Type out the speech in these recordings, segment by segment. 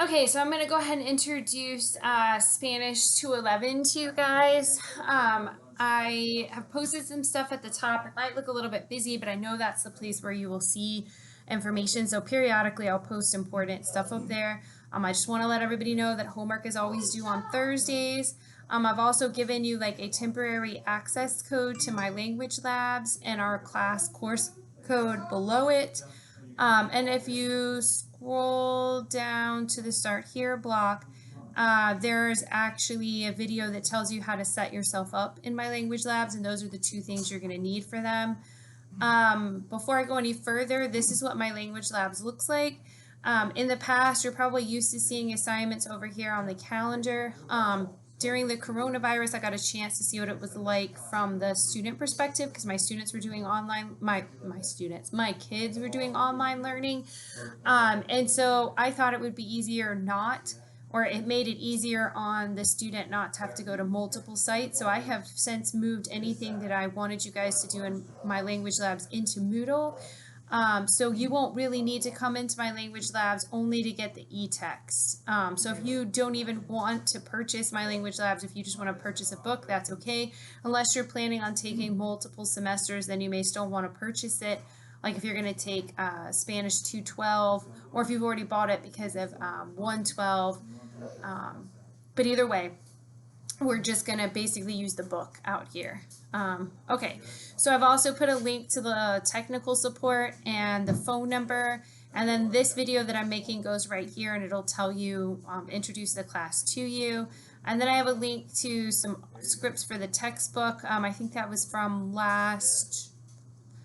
Okay, so I'm going to go ahead and introduce Spanish 211 to you guys. I have posted some stuff at the top. It might look a little bit busy, but I know that's the place where you will see information. So periodically I'll post important stuff up there. I just want to let everybody know that homework is always due on Thursdays. I've also given you like a temporary access code to my language labs and our class course code below it. And if you scroll down to the Start Here block, there's actually a video that tells you how to set yourself up in My Language Labs, and those are the two things you're going to need for them. Before I go any further, this is what My Language Labs looks like. In the past, you're probably used to seeing assignments over here on the calendar. During the coronavirus, I got a chance to see what it was like from the student perspective because my students were doing online, my kids were doing online learning. And so I thought it would be easier not, or it made it easier on the student not to have to go to multiple sites. So I have since moved anything that I wanted you guys to do in My Language Labs into Moodle. So you won't really need to come into My Language Labs only to get the e-text. So if you don't even want to purchase My Language Labs, if you just want to purchase a book, that's okay. Unless you're planning on taking multiple semesters, then you may still want to purchase it. Like if you're going to take Spanish 212, or if you've already bought it because of 112. But either way, we're just going to basically use the book out here. Okay, so I've also put a link to the technical support and the phone number, and then this video that I'm making goes right here and it'll tell you, introduce the class to you. And then I have a link to some scripts for the textbook. I think that was from last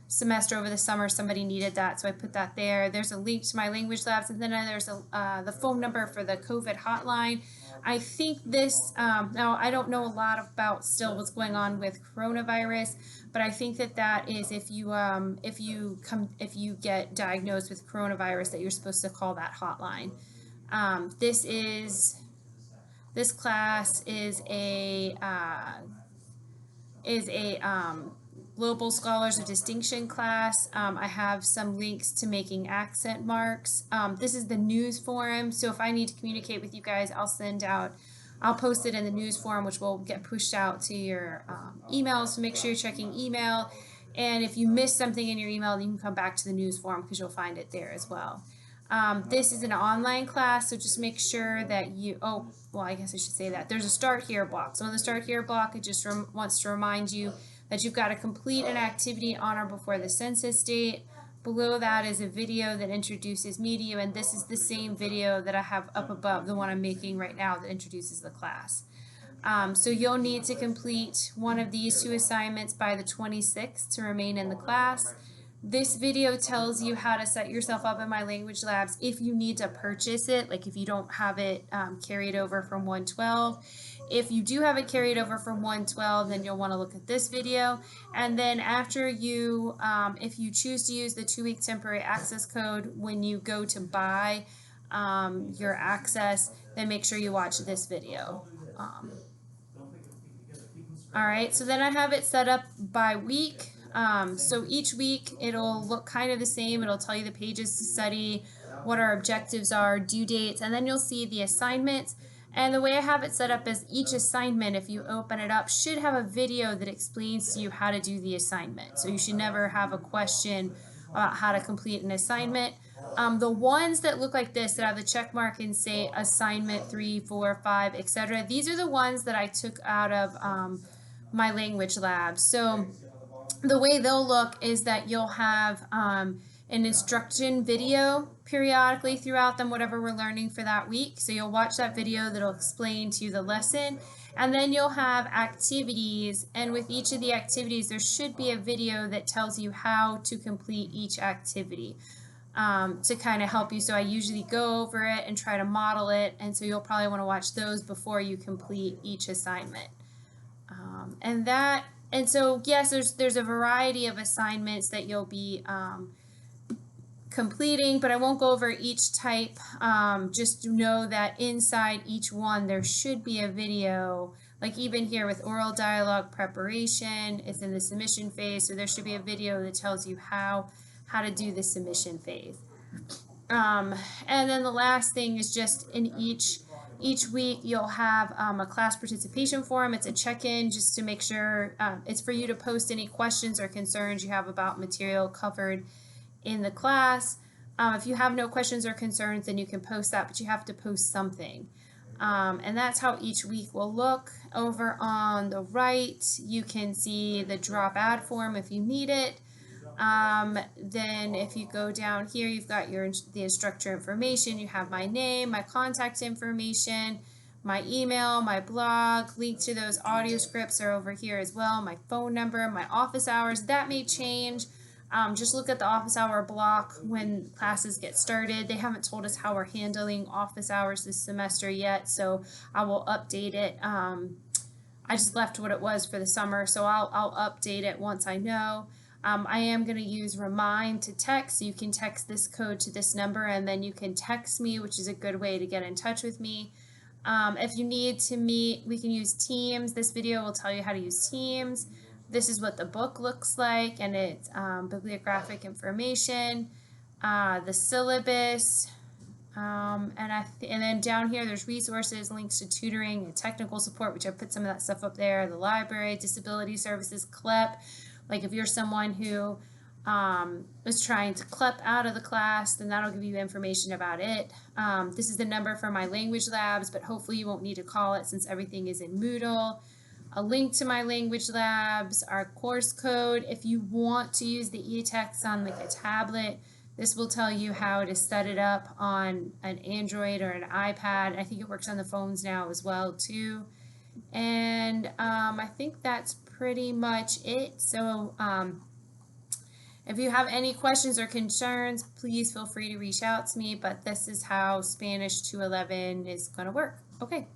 semester over the summer. Somebody needed that, so I put that there. There's a link to My Language Labs, and then there's the phone number for the COVID hotline. I think this, now I don't know a lot about still what's going on with coronavirus, but I think that is if you get diagnosed with coronavirus, that you're supposed to call that hotline. This class is a Global Scholars of Distinction class. I have some links to making accent marks. This is the news forum, so if I need to communicate with you guys, I'll post it in the news forum, which will get pushed out to your emails, so make sure you're checking email. And if you miss something in your email, you can come back to the news forum because you'll find it there as well. This is an online class, so just make sure that I guess I should say that. There's a Start Here block. So in the Start Here block, it just wants to remind you that you've got to complete an activity on or before the census date. Below that is a video that introduces me to you, and this is the same video that I have up above, the one I'm making right now that introduces the class. So you'll need to complete one of these two assignments by the 26th to remain in the class. This video tells you how to set yourself up in My Language Labs if you need to purchase it, like if you don't have it carried over from 112. If you do have it carried over from 112, then you'll want to look at this video. And then after you, if you choose to use the 2-week temporary access code when you go to buy your access, then make sure you watch this video. All right, so then I have it set up by week. So each week it'll look kind of the same. It'll tell you the pages to study, what our objectives are, due dates, and then you'll see the assignments. And the way I have it set up is each assignment, if you open it up, should have a video that explains to you how to do the assignment. So you should never have a question about how to complete an assignment. The ones that look like this, that have the check mark and say assignment 3, 4, 5, etc., these are the ones that I took out of My Language Lab. So the way they'll look is that you'll have an instruction video periodically throughout them, whatever we're learning for that week. So you'll watch that video that'll explain to you the lesson, and then you'll have activities, and with each of the activities there should be a video that tells you how to complete each activity to kind of help you. So I usually go over it and try to model it, and so you'll probably want to watch those before you complete each assignment. And so yes, there's a variety of assignments that you'll be completing, but I won't go over each type. Just know that inside each one there should be a video, like even here with oral dialogue preparation, it's in the submission phase, so there should be a video that tells you how to do the submission phase. And then the last thing is just in each week you'll have a class participation form. It's a check-in just to make sure it's for you to post any questions or concerns you have about material covered in the class. If you have no questions or concerns, then you can post that, but you have to post something. And that's how each week will look. Over on the right, you can see the drop ad form if you need it. Then if you go down here, you've got the instructor information. You have my name, my contact information, my email, my blog. Link to those audio scripts are over here as well. My phone number, my office hours. That may change. Just look at the office hour block when classes get started. They haven't told us how we're handling office hours this semester yet, so I will update it. I just left what it was for the summer, so I'll update it once I know. I am going to use Remind to text. So you can text this code to this number, and then you can text me, which is a good way to get in touch with me. If you need to meet, we can use Teams. This video will tell you how to use Teams. This is what the book looks like, and it's bibliographic information, the syllabus, and then down here there's resources, links to tutoring and technical support, which I put some of that stuff up there. The library, disability services, CLEP. Like if you're someone who is trying to CLEP out of the class, then that'll give you information about it. This is the number for my language labs, but hopefully you won't need to call it since everything is in Moodle. A link to my language labs, our course code. If you want to use the eText on like a tablet, this will tell you how to set it up on an Android or an iPad. I think it works on the phones now as well too. And I think that's pretty much it. So if you have any questions or concerns, please feel free to reach out to me. But this is how Spanish 211 is going to work. Okay.